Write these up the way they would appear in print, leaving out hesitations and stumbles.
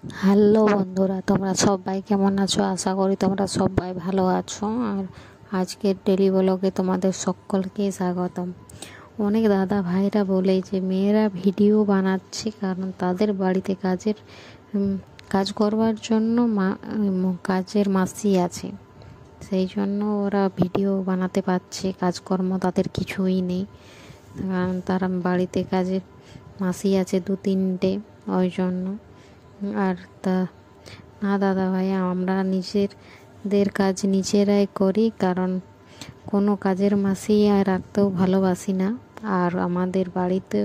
Hello বন্ধুরা, তোমরা সবাই কেমন আছো? আশা করি তোমরা সবাই ভালো আছো। আর আজকের ডেলি ব্লগে তোমাদের সকলকে স্বাগতম। অনেক দাদা ভাইরা বলে যে মেয়েরা ভিডিও বানাচ্ছে কারণ তাদের বাড়িতে কাজ করবার জন্য কাজের মাসি আছে, সেই জন্য ওরা ভিডিও বানাতে পারছে। কাজকর্ম তাদের কিছুই নেই, কারণ তারা বাড়িতে কাজের মাসি আছে 2-3টে, ওই জন্য। আর না দাদা ভাই, আমরা নিজেদের কাজ নিজেরাই করি, কারণ কোনো কাজের মাসি রাখতেও ভালোবাসি না। আর আমাদের বাড়িতে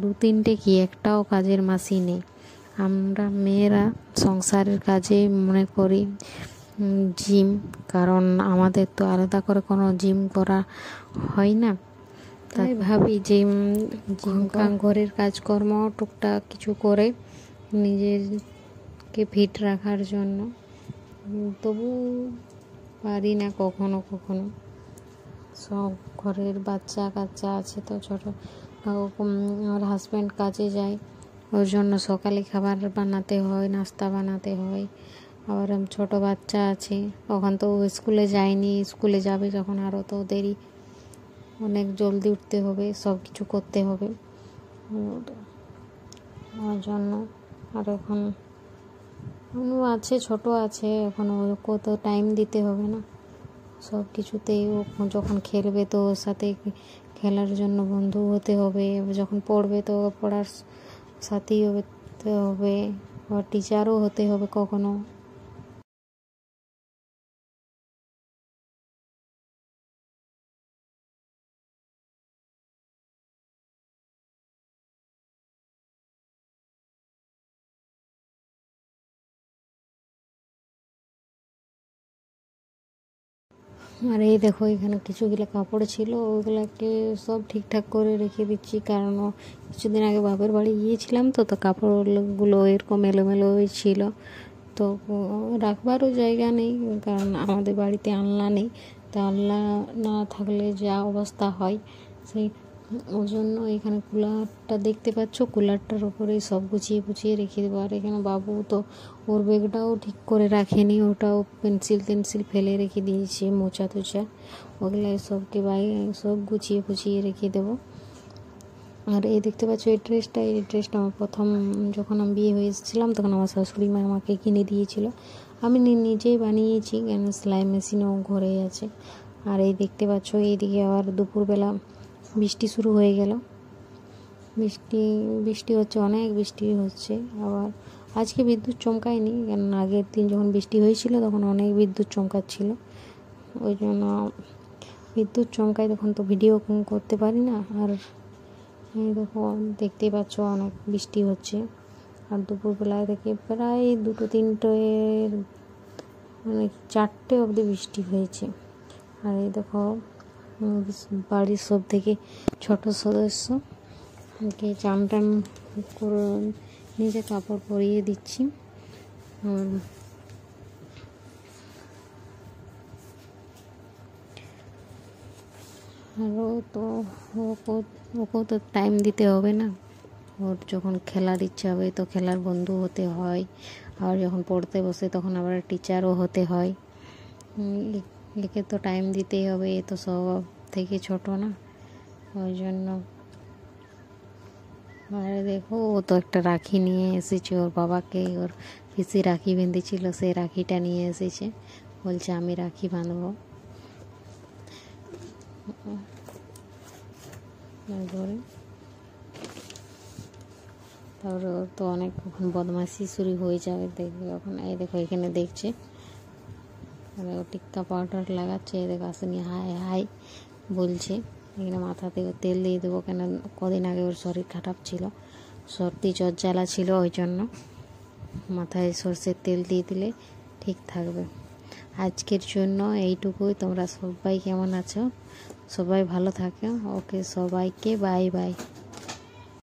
2-3টে কি একটাও কাজের মাসি নেই। আমরা মেয়েরা সংসারের কাজে মনে করি জিম, কারণ আমাদের তো আলাদা করে কোনো জিম করা হয় না। তাই ভাবি যে ঘরের কাজকর্ম টুকটাক কিছু করে নিজেকে ফিট রাখার জন্য, তবু পারি না কখনো কখনো। সব ঘরের বাচ্চা কাচ্চা আছে তো ছোটো। আমার হাজব্যান্ড কাজে যায়, ওর জন্য সকালে খাবার বানাতে হয়, নাস্তা বানাতে হয়। আবার ছোটো বাচ্চা আছে, তখন তো স্কুলে যায়নি, স্কুলে যাবে যখন আরও তো দেরি, অনেক জলদি উঠতে হবে, সব কিছু করতে হবে ওর জন্য। আর এখন আছে, ছোট আছে, এখন ওকে তো টাইম দিতে হবে না সব কিছুতেই। ও যখন খেলবে তো ওর সাথে খেলার জন্য বন্ধু হতে হবে, যখন পড়বে তো পড়ার সাথেই হতে হবে, আবার টিচারও হতে হবে কখনো। আর এই দেখো, এখানে কিছুগুলো কাপড় ছিল, ওগুলোকে সব ঠিকঠাক করে রেখে দিচ্ছি, কারণ কিছুদিন আগে বাপের বাড়ি গিয়েছিলাম তো কাপড়গুলো এরকম এলোমেলো ছিল, তো রাখবারও জায়গা নেই, কারণ আমাদের বাড়িতে আলনা নেই। তো আলনা না থাকলে যা অবস্থা হয়, সেই ওই জন্য এখানে কুলারটা দেখতে পাচ্ছ, কুলারটার ওপরেই সব গুছিয়ে গুছিয়ে রেখে দেবো। আর এখানে বাবু তো ওর ব্যাগটাও ঠিক করে রাখেনি, ওটাও পেন্সিল ফেলে রেখে দিয়েছি, মোচা তোচা ওগুলো সবকে বাইরে সব গুছিয়ে গুছিয়ে রেখে দেবো। আর এই দেখতে পাচ্ছ এই ড্রেসটা আমার প্রথম যখন আমি বিয়ে হয়ে এসেছিলাম তখন আমার শাশুড়ি মা আমাকে কিনে দিয়েছিল। আমি নিজেই বানিয়েছি, কেন সেলাই মেশিনও ঘরে আছে। আর এই দেখতে পাচ্ছ এইদিকে আবার দুপুরবেলা বৃষ্টি শুরু হয়ে গেল, বৃষ্টি হচ্ছে, অনেক বৃষ্টি হচ্ছে। আবার আজকে বিদ্যুৎ চমকায়নি, কেন আগের দিন যখন বৃষ্টি হয়েছিল তখন অনেক বিদ্যুৎ চমকাচ্ছিল, ওই জন্য বিদ্যুৎ চমকায় তখন তো ভিডিও করতে পারি না। আর এই দেখো, দেখতেই পাচ্ছ অনেক বৃষ্টি হচ্ছে। আর দুপুরবেলায় থেকে প্রায় 2-3 মানে 4টে অবধি বৃষ্টি হয়েছে। আর এই দেখো, বাড়ির সব থেকে ছোট সদস্যকে চান টান করে নিজে কাপড় পরিয়ে দিচ্ছি। আরও তো ওকেও তো টাইম দিতে হবে না, ওর যখন খেলার ইচ্ছা হবে তো খেলার বন্ধু হতে হয়, আর যখন পড়তে বসে তখন আবার টিচারও হতে হয়। একে তো টাইম দিতেই হবে, এ তো সব থেকে ছোট না, ওই জন্য। আর দেখো, ও তো একটা রাখি নিয়ে এসেছে, ওর বাবাকে ওর পিসি রাখি বেঁধেছিল, সেই রাখিটা নিয়ে এসেছে, বলছে আমি রাখি বাঁধবো। তারপরে ওর তো অনেক বদমাইশি শুরু হয়ে যাবে, দেখবে এখন। এই দেখো এখানে দেখছে, মানে ও টিক্কা পাউডার লাগাচ্ছে, এই দেখো আসেনি হাই হাই বলছে। এখানে মাথাতে তেল দিয়ে দেবো, কেন কদিন আগে ওর শরীর খারাপ ছিল, সর্দি জ্বর জ্বালা ছিল, ওই জন্য মাথায় সর্ষের তেল দিয়ে দিলে ঠিক থাকবে। আজকের জন্য এইটুকুই। তোমরা সবাই কেমন আছো? সবাই ভালো থাকো। ওকে, সবাইকে বাই বাই।